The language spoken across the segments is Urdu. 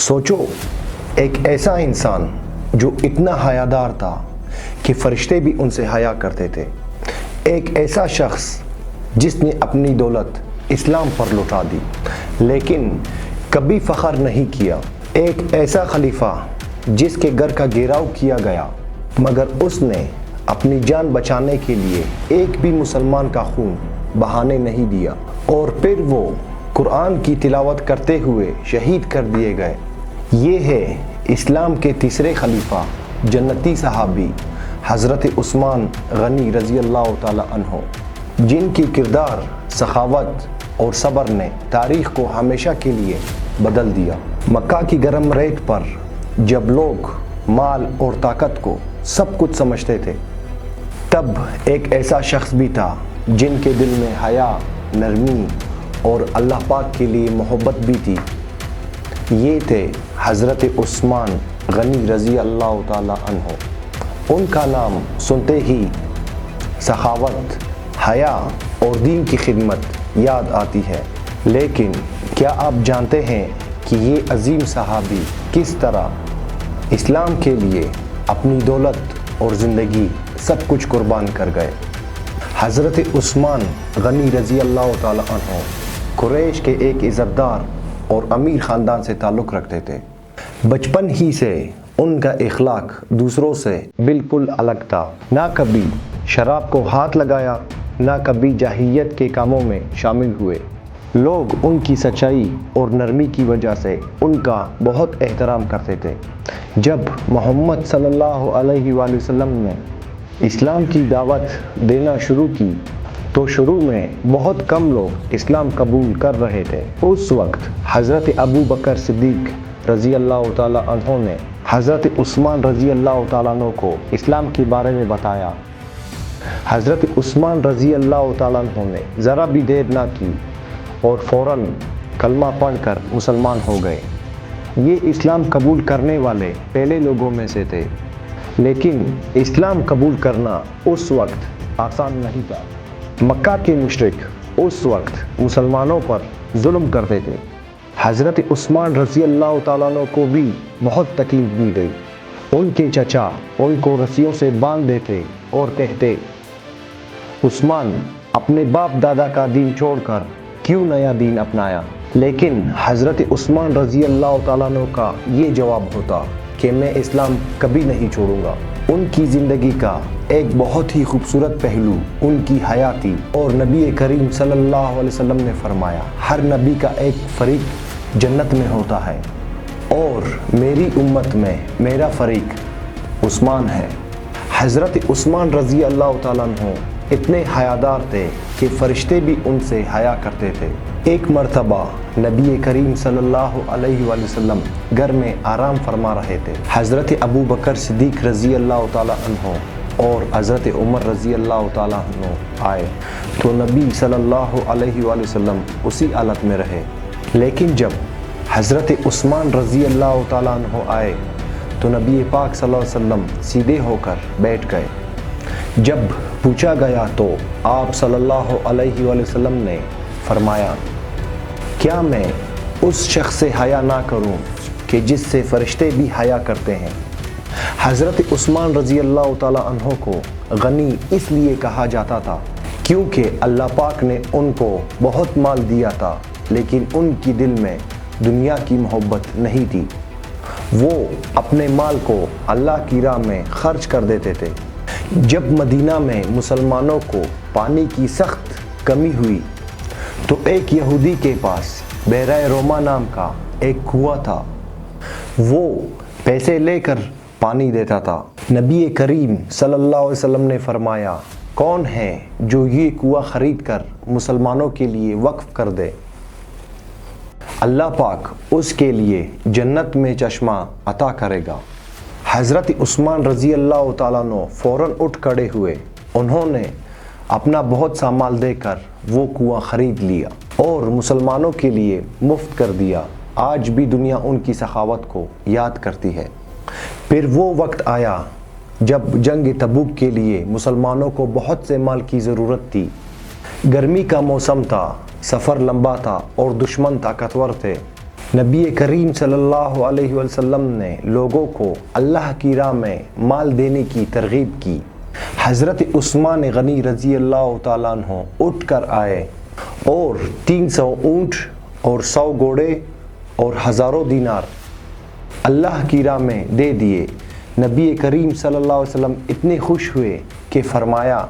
سوچو، ایک ایسا انسان جو اتنا حیادار تھا کہ فرشتے بھی ان سے حیا کرتے تھے، ایک ایسا شخص جس نے اپنی دولت اسلام پر لوٹا دی لیکن کبھی فخر نہیں کیا، ایک ایسا خلیفہ جس کے گھر کا گھیراؤ کیا گیا مگر اس نے اپنی جان بچانے کے لیے ایک بھی مسلمان کا خون بہانے نہیں دیا، اور پھر وہ قرآن کی تلاوت کرتے ہوئے شہید کر دیے گئے۔ یہ ہے اسلام کے تیسرے خلیفہ، جنتی صحابی حضرت عثمان غنی رضی اللہ تعالی عنہ، جن کی کردار، سخاوت اور صبر نے تاریخ کو ہمیشہ کے لیے بدل دیا۔ مکہ کی گرم ریت پر جب لوگ مال اور طاقت کو سب کچھ سمجھتے تھے، تب ایک ایسا شخص بھی تھا جن کے دل میں حیا، نرمی اور اللہ پاک کے لیے محبت بھی تھی۔ یہ تھے حضرت عثمان غنی رضی اللہ تعالی عنہ۔ ان کا نام سنتے ہی سخاوت، حیا اور دین کی خدمت یاد آتی ہے، لیکن کیا آپ جانتے ہیں کہ یہ عظیم صحابی کس طرح اسلام کے لیے اپنی دولت اور زندگی سب کچھ قربان کر گئے؟ حضرت عثمان غنی رضی اللہ تعالی عنہ قریش کے ایک عزت دار اور امیر خاندان سے تعلق رکھتے تھے۔ بچپن ہی سے ان کا اخلاق دوسروں سے بالکل الگ تھا، نہ کبھی شراب کو ہاتھ لگایا، نہ کبھی جاہلیت کے کاموں میں شامل ہوئے۔ لوگ ان کی سچائی اور نرمی کی وجہ سے ان کا بہت احترام کرتے تھے۔ جب محمد صلی اللہ علیہ وآلہ وسلم نے اسلام کی دعوت دینا شروع کی تو شروع میں بہت کم لوگ اسلام قبول کر رہے تھے۔ اس وقت حضرت ابو بکر صدیق رضی اللہ تعالی عنہ نے حضرت عثمان رضی اللہ تعالیٰ عنہ کو اسلام کے بارے میں بتایا۔ حضرت عثمان رضی اللہ تعالیٰ عنہ نے ذرا بھی دیر نہ کی اور فوراً کلمہ پڑھ کر مسلمان ہو گئے۔ یہ اسلام قبول کرنے والے پہلے لوگوں میں سے تھے، لیکن اسلام قبول کرنا اس وقت آسان نہیں تھا۔ مکہ کے مشرک اس وقت مسلمانوں پر ظلم کرتے تھے۔ حضرت عثمان رضی اللہ تعالیٰ عنہ کو بھی بہت تکلیف دی گئی۔ ان کے چچا ان کو رسیوں سے باندھ دیتے اور کہتے، عثمان اپنے باپ دادا کا دین چھوڑ کر کیوں نیا دین اپنایا؟ لیکن حضرت عثمان رضی اللہ تعالیٰ عنہ کا یہ جواب ہوتا کہ میں اسلام کبھی نہیں چھوڑوں گا۔ ان کی زندگی کا ایک بہت ہی خوبصورت پہلو ان کی حیا تھی، اور نبی کریم صلی اللہ علیہ وسلم نے فرمایا، ہر نبی کا ایک فریق جنت میں ہوتا ہے اور میری امت میں میرا فریق عثمان ہے۔ حضرت عثمان رضی اللہ تعالیٰ عنہ اتنے حیادار تھے کہ فرشتے بھی ان سے حیا کرتے تھے۔ ایک مرتبہ نبی کریم صلی اللہ علیہ وآلہ وسلم گھر میں آرام فرما رہے تھے۔ حضرت ابو بکر صدیق رضی اللہ تعالی عنہ اور حضرت عمر رضی اللہ تعالی عنہ آئے تو نبی صلی اللہ علیہ وآلہ وسلم اسی حالت میں رہے، لیکن جب حضرت عثمان رضی اللہ تعالی عنہ آئے تو نبی پاک صلی اللہ علیہ وسلم سیدھے ہو کر بیٹھ گئے۔ جب پوچھا گیا تو آپ صلی اللہ علیہ وآلہ وسلم نے فرمایا، کیا میں اس شخص سے حیا نہ کروں کہ جس سے فرشتے بھی حیا کرتے ہیں؟ حضرت عثمان رضی اللہ تعالی عنہ کو غنی اس لیے کہا جاتا تھا کیونکہ اللہ پاک نے ان کو بہت مال دیا تھا، لیکن ان کی دل میں دنیا کی محبت نہیں تھی۔ وہ اپنے مال کو اللہ کی راہ میں خرچ کر دیتے تھے۔ جب مدینہ میں مسلمانوں کو پانی کی سخت کمی ہوئی تو ایک یہودی کے پاس بحیرہ روما نام کا ایک کنواں تھا، وہ پیسے لے کر پانی دیتا تھا۔ نبی کریم صلی اللہ علیہ وسلم نے فرمایا، کون ہے جو یہ کنواں خرید کر مسلمانوں کے لیے وقف کر دے؟ اللہ پاک اس کے لیے جنت میں چشمہ عطا کرے گا۔ حضرت عثمان رضی اللہ تعالیٰ عنہ فوراً اٹھ کھڑے ہوئے۔ انہوں نے اپنا بہت سا مال دے کر وہ کنواں خرید لیا اور مسلمانوں کے لیے مفت کر دیا۔ آج بھی دنیا ان کی سخاوت کو یاد کرتی ہے۔ پھر وہ وقت آیا جب جنگ تبوک کے لیے مسلمانوں کو بہت سے مال کی ضرورت تھی۔ گرمی کا موسم تھا، سفر لمبا تھا اور دشمن طاقتور تھے۔ نبی کریم صلی اللہ علیہ وسلم نے لوگوں کو اللہ کی راہ میں مال دینے کی ترغیب کی۔ حضرت عثمان غنی رضی اللہ تعالیٰ عنہ اٹھ کر آئے اور 300 اونٹ اور 100 گھوڑے اور ہزاروں دینار اللہ کی راہ میں دے دیے۔ نبی کریم صلی اللہ علیہ وسلم اتنے خوش ہوئے کہ فرمایا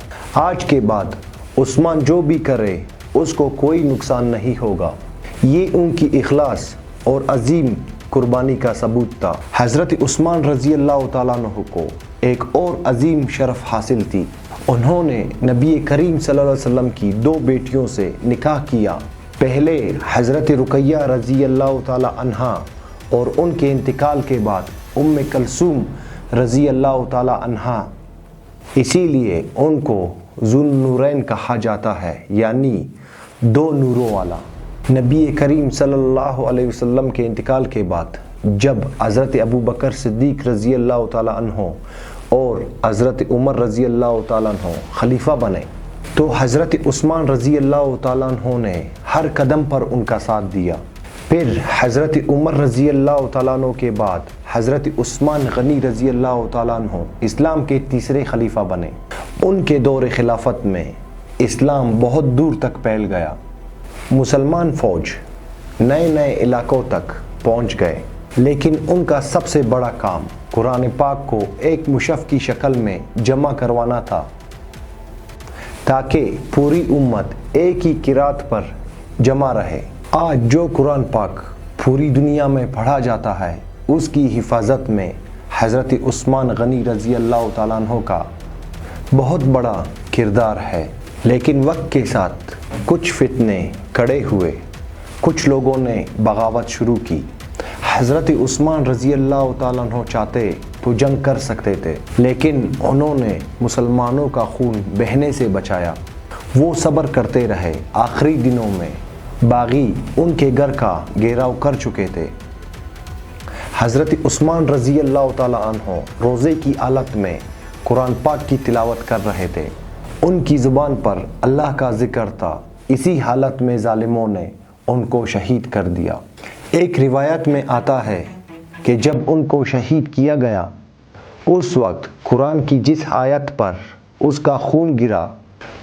آج کے بعد عثمان جو بھی کرے اس کو کوئی نقصان نہیں ہوگا۔ یہ ان کی اخلاص اور عظیم قربانی کا ثبوت تھا۔ حضرت عثمان رضی اللہ تعالیٰ عنہ کو ایک اور عظیم شرف حاصل تھی، انہوں نے نبی کریم صلی اللہ علیہ وسلم کی 2 بیٹیوں سے نکاح کیا۔ پہلے حضرت رقیہ رضی اللہ تعالیٰ عنہا اور ان کے انتقال کے بعد ام کلثوم رضی اللہ تعالیٰ عنہا، اسی لیے ان کو ذو النورین کہا جاتا ہے، یعنی 2 نوروں والا۔ نبی کریم صلی اللہ علیہ وسلم کے انتقال کے بعد جب حضرت ابو بکر صدیق رضی اللہ تعالیٰ عنہ اور حضرت عمر رضی اللہ تعالیٰ عنہ خلیفہ بنے تو حضرت عثمان رضی اللہ تعالیٰ عنہ نے ہر قدم پر ان کا ساتھ دیا۔ پھر حضرت عمر رضی اللہ تعالیٰ عنہ کے بعد حضرت عثمان غنی رضی اللہ تعالیٰ عنہ اسلام کے تیسرے خلیفہ بنے۔ ان کے دور خلافت میں اسلام بہت دور تک پھیل گیا، مسلمان فوج نئے نئے علاقوں تک پہنچ گئے، لیکن ان کا سب سے بڑا کام قرآن پاک کو ایک مصحف کی شکل میں جمع کروانا تھا تاکہ پوری امت ایک ہی قرات پر جمع رہے۔ آج جو قرآن پاک پوری دنیا میں پڑھا جاتا ہے اس کی حفاظت میں حضرت عثمان غنی رضی اللہ تعالیٰ عنہ کا بہت بڑا کردار ہے، لیکن وقت کے ساتھ کچھ فتنے کھڑے ہوئے، کچھ لوگوں نے بغاوت شروع کی۔ حضرت عثمان رضی اللہ تعالیٰ عنہ چاہتے تو جنگ کر سکتے تھے، لیکن انہوں نے مسلمانوں کا خون بہنے سے بچایا۔ وہ صبر کرتے رہے۔ آخری دنوں میں باغی ان کے گھر کا گھیراؤ کر چکے تھے۔ حضرت عثمان رضی اللہ تعالیٰ عنہ روزے کی حالت میں قرآن پاک کی تلاوت کر رہے تھے، ان کی زبان پر اللہ کا ذکر تھا۔ اسی حالت میں ظالموں نے ان کو شہید کر دیا۔ ایک روایت میں آتا ہے کہ جب ان کو شہید کیا گیا اس وقت قرآن کی جس آیت پر اس کا خون گرا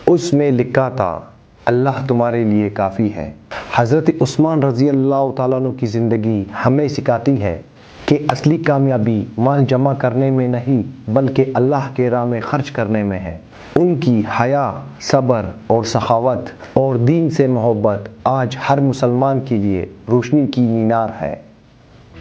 اس میں لکھا تھا اللہ تمہارے لیے کافی ہے۔ حضرت عثمان رضی اللہ تعالیٰ عنہ کی زندگی ہمیں سکھاتی ہے کہ اصلی کامیابی مال جمع کرنے میں نہیں بلکہ اللہ کے راہ میں خرچ کرنے میں ہے۔ ان کی حیا، صبر اور سخاوت اور دین سے محبت آج ہر مسلمان کے لیے روشنی کی مینار ہے۔